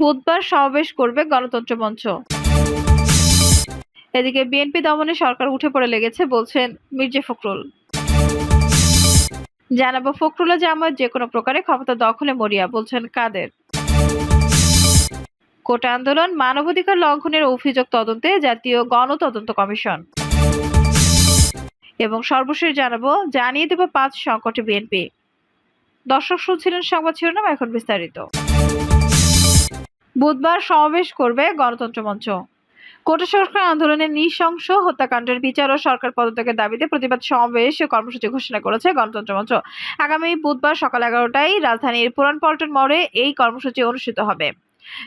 বুধবার সমাবেশ করবে গণতন্ত্র মঞ্চ। এদিকে বিএনপি দমনে সরকার উঠে পড়ে লেগেছে বলছেন মির্জা ফখরুল। জানাবো ফখরুলের জামায়াত যেকোনো প্রকারে ক্ষমতা দখলে মরিয়া বলছেন কাদের। কোটা আন্দোলন মানবাধিকার লঙ্ঘনের অভিযোগ তদন্তে জাতীয় গণতদন্ত কমিশন। এবং সর্বশেষ জানাবো জানিয়ে দেব 5 সংকটে বিএনপি। দর্শক শুনছিলেন সংবাদ শিরোনাম, এখন বিস্তারিত। বুধবার সমাবেশ করবে গণতন্ত্র মঞ্চ। কোটা সংস্কার আন্দোলনের নৃশংস হত্যাকাণ্ডের বিচার ও সরকার পদত্যাগের দাবিতে প্রতিবাদ সমাবেশ ও কর্মসূচি ঘোষণা করেছে গণতন্ত্র মঞ্চ। আগামী বুধবার সকাল 11টায় রাজধানীর পুরান পল্টন মোড়ে এই কর্মসূচি অনুষ্ঠিত হবে।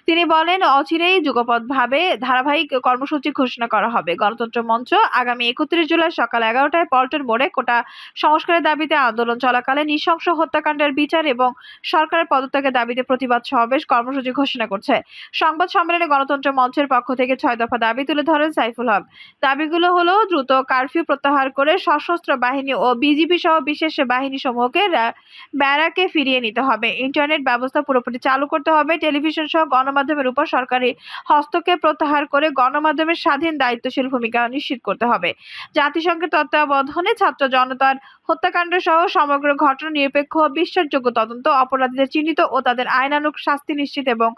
তিনি বলেন, অচিরেই যুগপৎভাবে ধারাবাহিক কর্মসূচি ঘোষণা করা হবে। গণতন্ত্র মঞ্চ আগামী 31 জুলাই সকাল 11টায় পল্টন মোড়ে কোটা সংস্কারের দাবিতে আন্দোলন চলাকালে নৃশংস হত্যাকাণ্ডের বিচার এবং সরকারের পদত্যাগের দাবিতে প্রতিবাদ সমাবেশ কর্মসূচি ঘোষণা করছে। সংবাদ সম্মেলনে গণতন্ত্র মঞ্চের পক্ষ থেকে 6 দফা দাবি তুলে ধরেন সাইফুল হক। দাবিগুলো হলো দ্রুত কারফিউ প্রত্যাহার করে সশস্ত্র বাহিনী ও বিজিবি সহ বিশেষ বাহিনী সমূহকে ব্যারাকে ফিরিয়ে নিতে হবে। ইন্টারনেট ব্যবস্থা পুরোপুরি চালু করতে হবে। টেলিভিশন সহ গণমাধ্যমের উপর সরকারি হস্তক্ষেপ প্রত্যাহার করে গণমাধ্যমের স্বাধীন দায়িত্বশীল ভূমিকা নিশ্চিত করতে হবে। জাতিসংঘের তত্ত্বাবধানে ছাত্র জনতার হত্যাকাণ্ড সহ সমগ্র ঘটনা নিরপেক্ষ বিশ্বাসযোগ্য তদন্ত, অপরাধীদের চিহ্নিত ও তাদের আইনানুগ শাস্তি নিশ্চিত এবং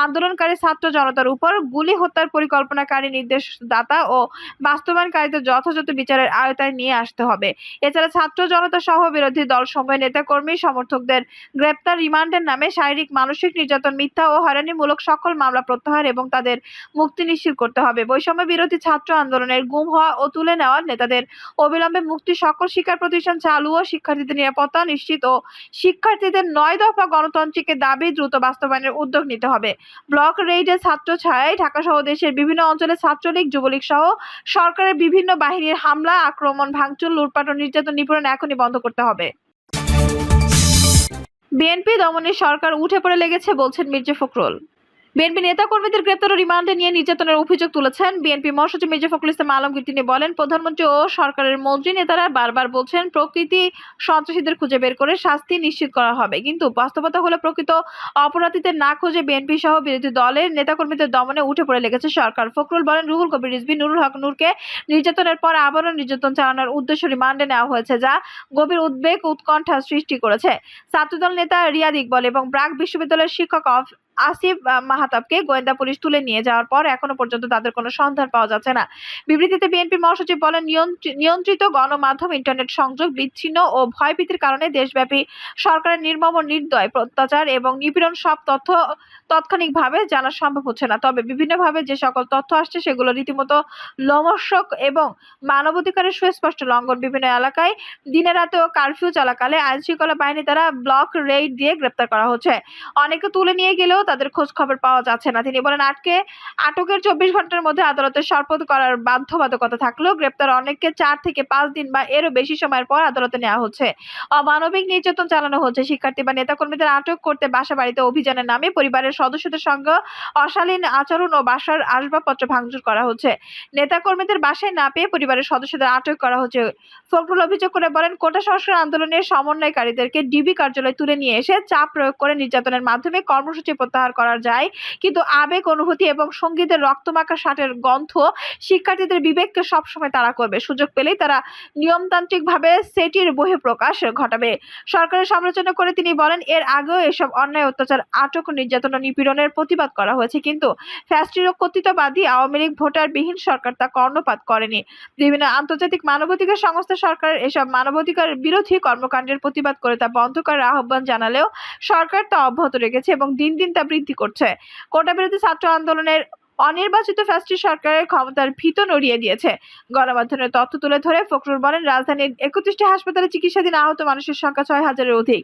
আন্দোলনকারী ছাত্র জনতার উপর গুলি হত্যার পরিকল্পনাকারী নির্দেশদাতা ও বাস্তবায়নকারীদের যথাযথ বিচারের আওতায় নিয়ে আসতে হবে। এছাড়া ছাত্র জনতা সহ বিরোধী দলসমূহের নেতাকর্মী সমর্থকদের গ্রেপ্তার, রিমান্ডের নামে শারীরিক মানসিক নির্যাতন, মিথ্যা ও হয়রানিমূলক সকল মামলা প্রত্যাহার এবং তাদের মুক্তি নিশ্চিত করতে হবে। বৈষম্য বিরোধী ছাত্র আন্দোলনের গুম হওয়া ও তুলে নেওয়া নেতাদের অবিলম্বে মুক্তি, সকল শিক্ষা প্রতিষ্ঠান চালু ও শিক্ষার্থীদের নিরাপত্তা নিশ্চিত ও শিক্ষার্থীদের 9 দফা গণতান্ত্রিক দাবি দ্রুত বাস্তবায়নের উদ্যোগ নিতে হবে। ব্লক রেইডে ছাত্র ছায়ায় ঢাকা সহ দেশের বিভিন্ন অঞ্চলে ছাত্রলীগ, যুবলীগ সহ সরকারের বিভিন্ন বাহিনীর হামলা, আক্রমণ, ভাঙচুর, লুটপাট ও নির্যাতন নিপীড়ন এখনই বন্ধ করতে হবে। বিএনপি দমনে সরকার উঠে পড়ে লেগেছে বলছেন মির্জা ফখরুল। বিএনপি নেতাকর্মীদের গ্রেপ্তার ও রিমান্ডে নিয়ে নির্যাতনের অভিযোগ তুলেছেন বিএনপি মহাসচিব মির্জা ফখরুল ইসলাম আলমগীর। তিনি বলেন, প্রধানমন্ত্রী ও সরকারের মন্ত্রী নেতারা বারবার বলছেন প্রকৃতি সন্ত্রাসীদের খুঁজে বের করে শাস্তি নিশ্চিত করা হবে, কিন্তু বাস্তবতা হলো প্রকৃত অপরাধীদের না খুঁজে বিএনপি সহ বিরোধী দলের নেতাকর্মীদের দমনে উঠে পড়ে লেগেছে সরকার। ফখরুল বলেন, রুহুল কবির রিজভী, নুরুল হক নূরকে নির্যাতনের পর আবারও নির্যাতন চালানোর উদ্দেশ্যে রিমান্ডে নেওয়া হয়েছে, যা গভীর উদ্বেগ উৎকণ্ঠা সৃষ্টি করেছে। ছাত্রদল নেতা রিয়াদ ইকবাল এবং ব্র্যাক বিশ্ববিদ্যালয়ের শিক্ষক আসিফ মাহতাবকে গোয়েন্দা পুলিশ তুলে নিয়ে যাওয়ার পর এখনো পর্যন্ত তাদের কোনো সন্ধান পাওয়া যাচ্ছে না। বিবৃতিতে বিএনপি মহাসচিব বলেন, নিয়ন্ত্রিত গণমাধ্যম, ইন্টারনেট সংযোগ বিচ্ছিন্ন ও ভয়ভীতির কারণে দেশব্যাপী সরকারের নির্মম ও নির্দয় অত্যাচার এবং নিপীড়ন সব তথ্য তাৎক্ষণিকভাবে জানা সম্ভব হচ্ছে না। তবে বিভিন্নভাবে যে সকল তথ্য আসছে সেগুলো রীতিমতো লোমহর্ষক এবং মানবাধিকারের সুস্পষ্ট লঙ্ঘন। বিভিন্ন এলাকায় দিনে রাতে ও কারফিউ চলাকালে আইন শৃঙ্খলা বাহিনী দ্বারা ব্লক রেইড দিয়ে গ্রেপ্তার করা হচ্ছে। অনেকে তুলে নিয়ে গেলেও তাদের খোঁজ খবর পাওয়া যাচ্ছে না। তিনি বলেন, আটকের 24 ঘন্টার মধ্যে আদালতে সোপর্দ করার বাধ্যবাধকতা থাকলেও গ্রেপ্তার অনেককে 4 থেকে 5 দিন বা এরও বেশি সময়ের পর আদালতে নেওয়া হচ্ছে। অমানবিক নির্যাতন চালানো হচ্ছে। শিক্ষার্থী বা নেতাকর্মীদের আটক করতে বাসা বাড়িতে অভিযানের নামে পরিবারের সদস্যদের সঙ্গে অশালীন আচরণ ও বাসার আসবাবপত্র ভাঙচুর করা হচ্ছে। নেতাকর্মীদের বাসায় না পেয়ে পরিবারের সদস্যদের আটক করা হচ্ছে। ফখরুল অভিযোগ করে বলেন, কোটা সংস্কার আন্দোলনের সমন্বয়কারীদেরকে ডিবি কার্যালয়ে তুলে নিয়ে এসে চাপ প্রয়োগ করে নির্যাতনের মাধ্যমে কর্মসূচি প্রত্যাহার করা যায়, কিন্তু আবেগ, অনুভূতি এবং সঙ্গীদের রক্তমাখা শার্টের গন্ধ শিক্ষার্থীদের বিবেককে সবসময় তাড়া করবে। সুযোগ পেলেই তারা নিয়মতান্ত্রিকভাবে সেটির বহিঃপ্রকাশ ঘটাবে। সরকারের সমালোচনা করে তিনি বলেন, এর আগেও এসব অন্যায়, অত্যাচার, আটক, নির্যাতন ও নিপীড়নের প্রতিবাদ করা হয়েছে, কিন্তু ফ্যাসিস্ট কর্তৃত্ববাদী আওয়ামী লীগ ভোটারবিহীন সরকার তা কর্ণপাত করেনি। বিভিন্ন আন্তর্জাতিক মানবাধিকার সংস্থা সরকারের এসব মানবাধিকার বিরোধী কর্মকাণ্ডের প্রতিবাদ করে তা বন্ধ করার আহ্বান জানালেও সরকার তা অব্যাহত রেখেছে এবং দিন দিন তা বৃদ্ধি করছে। কোটা বিরোধী ছাত্র আন্দোলনের অনির্বাচিত ফ্যাসিস্ট সরকারের ক্ষমতার ভিত নড়িয়ে দিয়েছে। গণমাধ্যমের তথ্য তুলে ধরে ফখরুল বলেন, রাজধানীর 31টি হাসপাতালে চিকিৎসাধীন আহত মানুষের সংখ্যা 6,000-এর অধিক।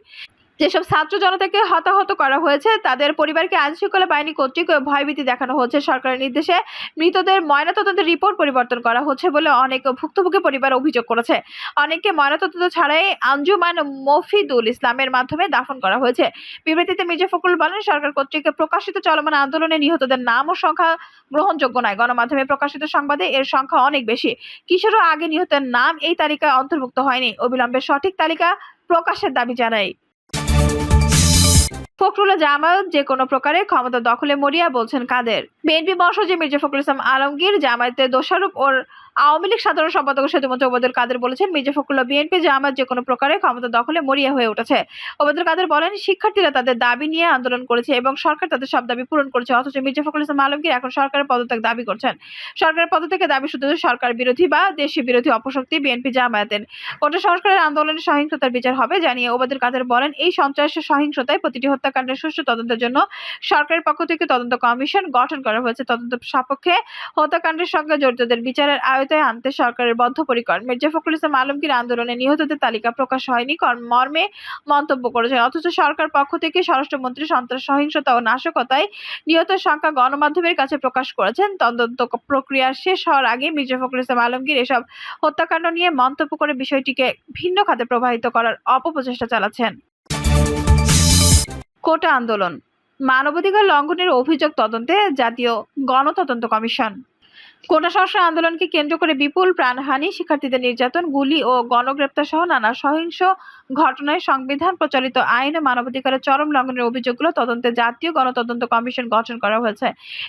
যেসব ছাত্র জনতাকে হতাহত করা হয়েছে তাদের পরিবারকে আইন শৃঙ্খলা বাহিনী কর্তৃক ভয়ভীতি দেখানো হচ্ছে। সরকারের নির্দেশে মৃতদের ময়নাতদন্তের রিপোর্ট পরিবর্তন করা হচ্ছে বলে অনেক ভুক্তভোগী পরিবার অভিযোগ করেছে। অনেককে ময়নাতদন্ত ছাড়াই আঞ্জুমান মফিদুল ইসলামের মাধ্যমে দাফন করা হয়েছে। বিবৃতিতে মির্জা ফখরুল বলেন, সরকার কর্তৃক প্রকাশিত চলমান আন্দোলনে নিহতদের নাম ও সংখ্যা গ্রহণযোগ্য নয়। গণমাধ্যমে প্রকাশিত সংবাদে এর সংখ্যা অনেক বেশি। কিশোরও আগে নিহতের নাম এই তালিকায় অন্তর্ভুক্ত হয়নি। অবিলম্বে সঠিক তালিকা প্রকাশের দাবি জানাই। ফখরুল জামায়াত যে কোনো প্রকারে ক্ষমতা দখলে মরিয়া, বলছেন কাদের। বিএনপি মহাসচিব মির্জা ফখরুল ইসলাম আলমগীর জামায়াতের দোষারোপ ওর আওয়ামী লীগ সাধারণ সম্পাদক সেতুমন্ত্রী ওবায়দুল কাদের বলেছেন, মির্জা ফখরুল বিএনপি জামায়াত যে কোনো প্রকারে ক্ষমতা দখলে মরিয়া হয়ে উঠেছে। ওবায়দুল কাদের বলেন, শিক্ষার্থীরা তাদের দাবি নিয়ে আন্দোলন করেছে এবং সরকার তাদের সব দাবি পূরণ করেছে, অথচ মির্জা ফখরুল ইসলাম আলমগীর এখন সরকারের পদত্যাগ দাবি করছেন। সরকারের পদত্যাগের দাবি শুধু সরকার বিরোধী বা দেশীয় বিরোধী অপশক্তি বিএনপি জামায়াতের। কোটা সংস্কারের আন্দোলনে সহিংসতার বিচার হবে জানিয়ে ওবায়দুল কাদের বলেন, এই সন্ত্রাস সহিংসতায় প্রতিটি হত্যাকাণ্ডের সুষ্ঠু তদন্তের জন্য সরকারের পক্ষ থেকে তদন্ত কমিশন গঠন করা হয়েছে। তদন্ত সাপেক্ষে হত্যাকাণ্ডের সঙ্গে জড়িতদের বিচারের আওতায় আনতে সরকারের বদ্ধপরিকর। মির্জা ফখরুল ইসলাম আলমগীর আন্দোলনে নিহতদের তালিকা প্রকাশ হয়নি মর্মে মন্তব্য করেছেন, অথচ সরকার পক্ষ থেকে স্বরাষ্ট্রমন্ত্রী সন্ত্রাস সহিংসতা ও নাশকতায় নিহতের সংখ্যা গণমাধ্যমের কাছে প্রকাশ করেছেন। তদন্ত প্রক্রিয়া শেষ হওয়ার আগে মির্জা ফখরুল ইসলাম আলমগীর এসব হত্যাকাণ্ড নিয়ে মন্তব্য করে বিষয়টিকে ভিন্ন খাতে প্রবাহিত করার অপপ্রচেষ্টা চালাচ্ছেন। কোটা আন্দোলন, মানবাধিকার লঙ্ঘনের অভিযোগ তদন্তে জাতীয় গণতদন্ত কমিশন। কোটা সংস্কার আন্দোলনকে কেন্দ্র করে বিপুল প্রাণহানি, শিক্ষার্থীদের নির্যাতন, গুলি ও গণগ্রেপ্তার সহ নানা সহিংস ঘটনায় সংবিধান প্রচলিত আইন ও মানবাধিকারের চরম লঙ্ঘনের অভিযোগগুলো তদন্তে জাতীয় গণতদন্ত কমিশন গঠন করা হয়েছে।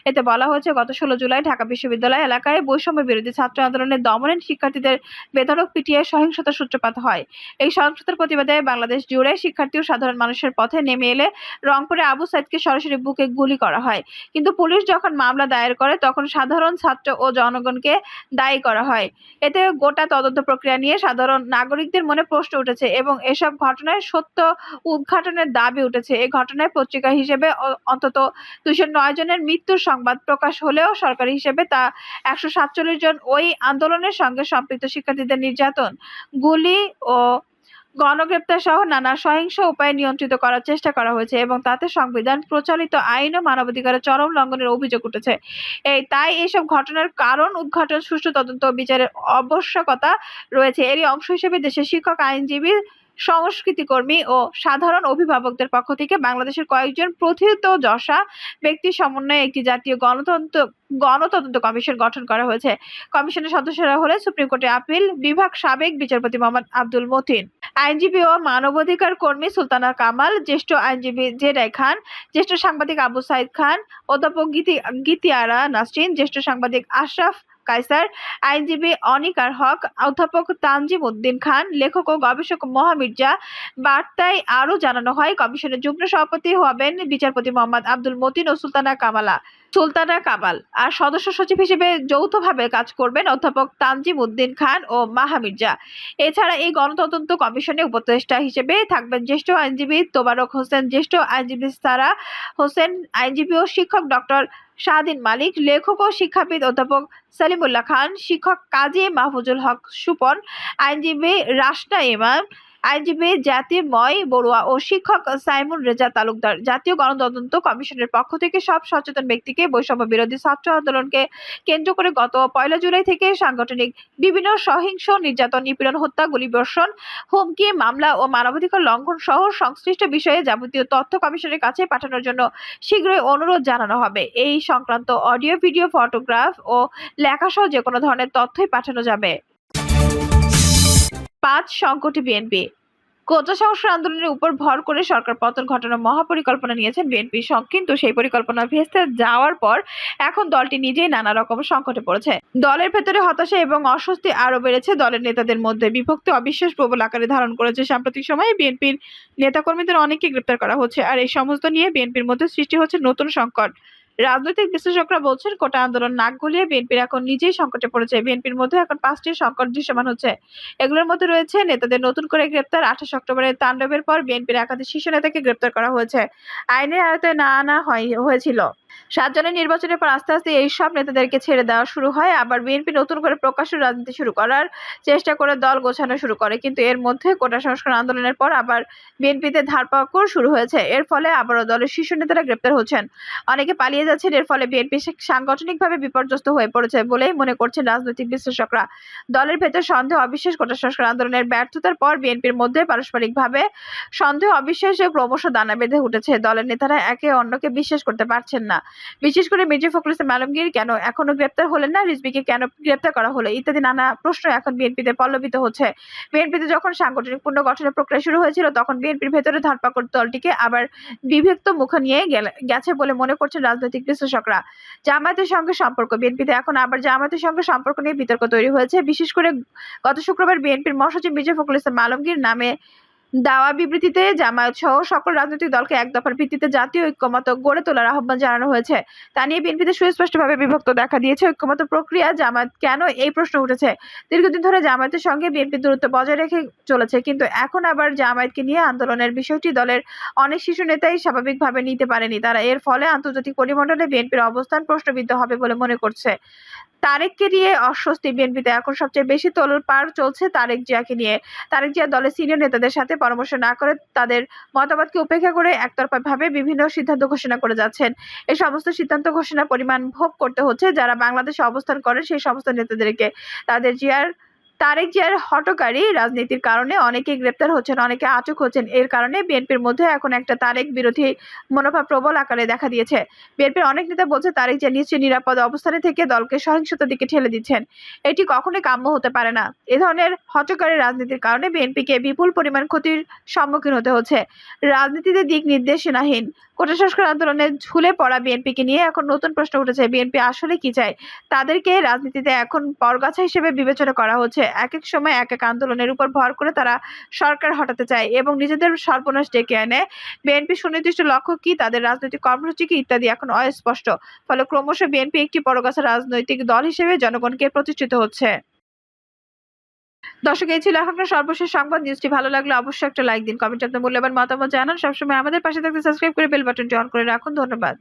এতে বলা হয়েছে, গত 16 জুলাই ঢাকা বিশ্ববিদ্যালয় এলাকায় বৈষম্য বিরোধী ছাত্র আন্দোলনের দমনে শিক্ষার্থীদের বেধড়ক পিটিয়ে সহিংসতার সূত্রপাত হয়। এই সহিংসতার প্রতিবাদে বাংলাদেশ জুড়ে শিক্ষার্থী ও সাধারণ মানুষের পথে নেমে এলে রংপুরে আবু সাইদকে সরাসরি বুকে গুলি করা হয়। কিন্তু পুলিশ যখন মামলা দায়ের করে তখন সাধারণ ছাত্র ও জনগণকে দায়ী করা হয়। এতে গোটা তদন্ত প্রক্রিয়া নিয়ে সাধারণ নাগরিকদের মনে প্রশ্ন উঠেছে এবং এসব ঘটনায় সত্য উদ্ঘাটনের দাবি উঠেছে। এই ঘটনায় পত্রিকা হিসেবে অন্তত 209 জনের মৃত্যুর সংবাদ প্রকাশ হলেও সরকারি হিসেবে তা 147 জন ওই আন্দোলনের সঙ্গে সম্পৃক্ত শিক্ষার্থীদের নির্যাতন, গুলি ও গণগ্রেপ্তার সহ নানা সহিংস উপায়ে নিয়ন্ত্রিত করার চেষ্টা করা হয়েছে এবং তাতে সংবিধান প্রচলিত আইন ও মানবাধিকারের চরম লঙ্ঘনের অভিযোগ উঠেছে। তাই এসব ঘটনার কারণ উদ্ঘাটন, সুষ্ঠু তদন্ত ও বিচারের আবশ্যকতা রয়েছে। এরই অংশ হিসেবে দেশের শিক্ষক, আইনজীবী, সংস্কৃতিকর্মী ও সাধারণ অভিভাবকদের পক্ষ থেকে বাংলাদেশের কয়েকজন প্রথিতযশা ব্যক্তির সমন্বয়ে একটি জাতীয় গণতদন্ত কমিশন গঠন করা হয়েছে। কমিশনের সদস্যরা হলেন সুপ্রিম কোর্টের আপিল বিভাগ সাবেক বিচারপতি মোহাম্মদ আব্দুল মতিন, আইনজীবী ও মানবাধিকার কর্মী সুলতানা কামাল, জ্যেষ্ঠ আইনজীবী জেডাই খান, জ্যেষ্ঠ সাংবাদিক আবু সাইদ খান, অধ্যাপক গীতিয়ারা নাসরিন, জ্যেষ্ঠ সাংবাদিক আশরাফ কায়সার, আইনজীবী অনিকার হক, অধ্যাপক তানজিম উদ্দিন খান, লেখক ও গবেষক মহামির্জা। বার্তায় আরও জানানো হয়, কমিশনের যুগ্ম সভাপতি হবেন বিচারপতি মোহাম্মদ আব্দুল মতিন ও সুলতানা কামাল, আর সদস্য সচিব হিসেবে যৌথভাবে কাজ করবেন অধ্যাপক তানজিম উদ্দিন খান ও মাহা মির্জা। এছাড়া এই গণতদন্ত কমিশনে উপদেষ্টা হিসেবে থাকবেন জ্যেষ্ঠ আইনজীবী তোবারক হোসেন, জ্যেষ্ঠ আইনজীবী সারা হোসেন, আইনজীবী ও শিক্ষক ডক্টর শাহদিন মালিক, লেখক ও শিক্ষাবিদ অধ্যাপক সালিমুল্লাহ খান, শিক্ষক কাজী মাহফুজুল হক সুপন, আইনজীবী রাশনা ইমাম, আইনজীবী জ্যোতির্ময় বড়ুয়া ও শিক্ষক সাইমুন রেজা তালুকদার। জাতীয় গণতদন্ত কমিশনের পক্ষ থেকে সব সচেতন ব্যক্তিকে বৈষম্য বিরোধী ছাত্র আন্দোলনকে কেন্দ্র করে গত 1 জুলাই থেকে সাংগঠনিক বিভিন্ন সহিংস নির্যাতন, নিপীড়ন, হত্যা, গুলিবর্ষণ, হুমকি, মামলা ও মানবাধিকার লঙ্ঘন সহ সংশ্লিষ্ট বিষয়ে যাবতীয় তথ্য কমিশনের কাছে পাঠানোর জন্য শীঘ্রই অনুরোধ জানানো হবে। এই সংক্রান্ত অডিও, ভিডিও, ফটোগ্রাফ ও লেখাসহ যে কোনো ধরনের তথ্যই পাঠানো যাবে। 5 সংকটে বিএনপি। কোটা সংস্কার আন্দোলনের উপর ভর করে সরকার পতন ঘটানোর মহাপরিকল্পনা নিয়েছেন বিএনপি, কিন্তু সেই পরিকল্পনা ভেস্তে যাওয়ার পর এখন দলটি নিজেই নানা রকম সংকটে পড়েছে। দলের ভেতরে হতাশা এবং অস্বস্তি আরও বেড়েছে। দলের নেতাদের মধ্যে বিভক্তি, অবিশ্বাস প্রবল আকারে ধারণ করেছে। সাম্প্রতিক সময়ে বিএনপির নেতাকর্মীদের অনেককে গ্রেপ্তার করা হচ্ছে, আর এই সমস্ত নিয়ে বিএনপির মধ্যে সৃষ্টি হচ্ছে নতুন সংকট। রাজনৈতিক বিশ্লেষকরা বলছেন, কোটা আন্দোলন নাক গলিয়ে বিএনপির এখন নিজেই সংকটে পড়েছে। বিএনপির মধ্যে এখন 5টি সংকট দৃশ্যমান হচ্ছে। এগুলোর মধ্যে রয়েছে নেতাদের নতুন করে গ্রেপ্তার। 28 অক্টোবরের তাণ্ডবের পর বিএনপির একাধিক শীর্ষ নেতাকে গ্রেপ্তার করা হয়েছে, আইনের আওতায় না আনা হয়েছিল। 7 জনের নির্বাচনের পর আস্তে আস্তে এই সব নেতাদেরকে ছেড়ে দেওয়া শুরু হয়। আবার বিএনপি নতুন করে প্রকাশ্য রাজনীতি শুরু করার চেষ্টা করে দল গোছানো শুরু করে। কিন্তু এর মধ্যে কোটা সংস্কার আন্দোলনের পর আবার বিএনপিতে ধারপাকড় শুরু হয়েছে। এর ফলে আবারও দলের শীর্ষ নেতারা গ্রেপ্তার হচ্ছেন, অনেকে পালিয়ে যাচ্ছেন। এর ফলে বিএনপি সাংগঠনিকভাবে বিপর্যস্ত হয়ে পড়েছে বলেই মনে করছেন রাজনৈতিক বিশ্লেষকরা। দলের ভেতর সন্দেহ, অবিশ্বাস, কোটা সংস্কার আন্দোলনের ব্যর্থতার পর বিএনপির মধ্যে পারস্পরিকভাবে সন্দেহ, অবিশ্বাসে ক্রমশ দানা বেঁধে উঠেছে। দলের নেতারা একে অন্যকে বিশ্বাস করতে পারছেন না। বিশেষ করে মির্জা ফখরুল ইসলাম আলমগীর কেন এখনো গ্রেপ্তার হলেন না, রিজভীকে কেন গ্রেপ্তার করা হলো ইত্যাদি নানা প্রশ্ন এখন বিএনপিতে পল্লবিত হচ্ছে। বিএনপিতে যখন সাংগঠনিক পুনর্গঠনের প্রক্রিয়া শুরু হয়েছিল তখন বিএনপির ভেতরে ধরপাকড় দলটিকে আবার বিভক্ত মুখ নিয়ে গেছে বলে মনে করছেন রাজনৈতিক বিশ্লেষকরা। জামায়াতের সঙ্গে সম্পর্ক, বিএনপিতে এখন আবার জামায়াতের সঙ্গে সম্পর্ক নিয়ে বিতর্ক তৈরি হয়েছে। বিশেষ করে গত শুক্রবার বিএনপির মহাসচিব মির্জা ফখরুল ইসলাম আলমগীর নামে দেওয়া বিবৃতিতে জামায়াত সহ সকল রাজনৈতিক দলকে এক দফার ভিত্তিতে জাতীয় ঐক্যমত্য গড়ে তোলার আহ্বান জানানো হয়েছে। তা নিয়ে বিএনপিতে সুস্পষ্টভাবে বিভক্ত দেখা দিয়েছে। ঐক্যমত্য প্রক্রিয়া জামায়াত কেন, এই প্রশ্ন উঠেছে। দীর্ঘদিন ধরে জামায়াতের সঙ্গে বিএনপি দূরত্ব বজায় রেখে চলেছে, কিন্তু এখন আবার জামায়াতকে নিয়ে আন্দোলনের বিষয়টি দলের অনেক শীর্ষ নেতাই স্বাভাবিকভাবে নিতে পারেনি। তারা এর ফলে আন্তর্জাতিক পরিমণ্ডলে বিএনপির অবস্থান প্রশ্নবিদ্ধ হবে বলে মনে করছে। তারেককে নিয়ে অস্বস্তি, বিএনপিতে এখন সবচেয়ে বেশি তোলপাড় চলছে তারেক জিয়াকে নিয়ে। তারেক জিয়া দলের সিনিয়র নেতাদের সাথে পরামর্শ না করে তাদের মতামতকে উপেক্ষা করে একতরফাভাবে বিভিন্ন সিদ্ধান্ত ঘোষণা করে যাচ্ছেন। এই সমস্ত সিদ্ধান্ত ঘোষণার পরিমাণ ভোগ করতে হচ্ছে যারা বাংলাদেশে অবস্থান করেন সেই সমস্ত নেতাদেরকে। তারেক জিয়ার হঠকারী রাজনীতির কারণে অনেকেই গ্রেপ্তার হচ্ছেন, অনেকে আটক হচ্ছেন। এর কারণে বিএনপির মধ্যে এখন একটা তারেক বিরোধী মনোভাব প্রবল আকারে দেখা দিয়েছে। বিএনপির অনেক নেতা বলছে তারেক জিয়া নিশ্চয়ই নিরাপদ অবস্থানে থেকে দলকে সহিংসতার দিকে ঠেলে দিচ্ছেন। এটি কখনোই কাম্য হতে পারে না। এ ধরনের হঠকারী রাজনীতির কারণে বিএনপিকে বিপুল পরিমাণ ক্ষতির সম্মুখীন হতে হচ্ছে। রাজনীতিতে দিক নির্দেশনাহীন কোটা সংস্কার আন্দোলনে ঝুলে পড়া বিএনপিকে নিয়ে এখন নতুন প্রশ্ন উঠেছে। বিএনপি আসলে কি চায়? তাদেরকে রাজনীতিতে এখন পরগাছা হিসেবে বিবেচনা করা হচ্ছে। এক এক সময় এক এক আন্দোলনের উপর ভর করে তারা সরকার হটাতে চায় এবং নিজেদের সর্বনাশ ডেকে আনে। বিএনপি সুনির্দিষ্ট লক্ষ্য কি, তাদের রাজনৈতিক কর্মসূচি কি ইত্যাদি এখন অস্পষ্ট। ফলে ক্রমশ বিএনপি একটি পরগাছা রাজনৈতিক দল হিসেবে জনগণকে প্রতিষ্ঠিত হচ্ছে। দর্শক, এই ছিল এখনকার সর্বশেষ সংবাদ। নিউজটি ভালো লাগলে অবশ্যই একটা লাইক দিন, কমেন্টে আপনার মূল্যবান মতামত জানান। সবসময় আমাদের পাশে থাকতে সাবস্ক্রাইব করে বেল বাটনটি অন করে রাখুন। ধন্যবাদ।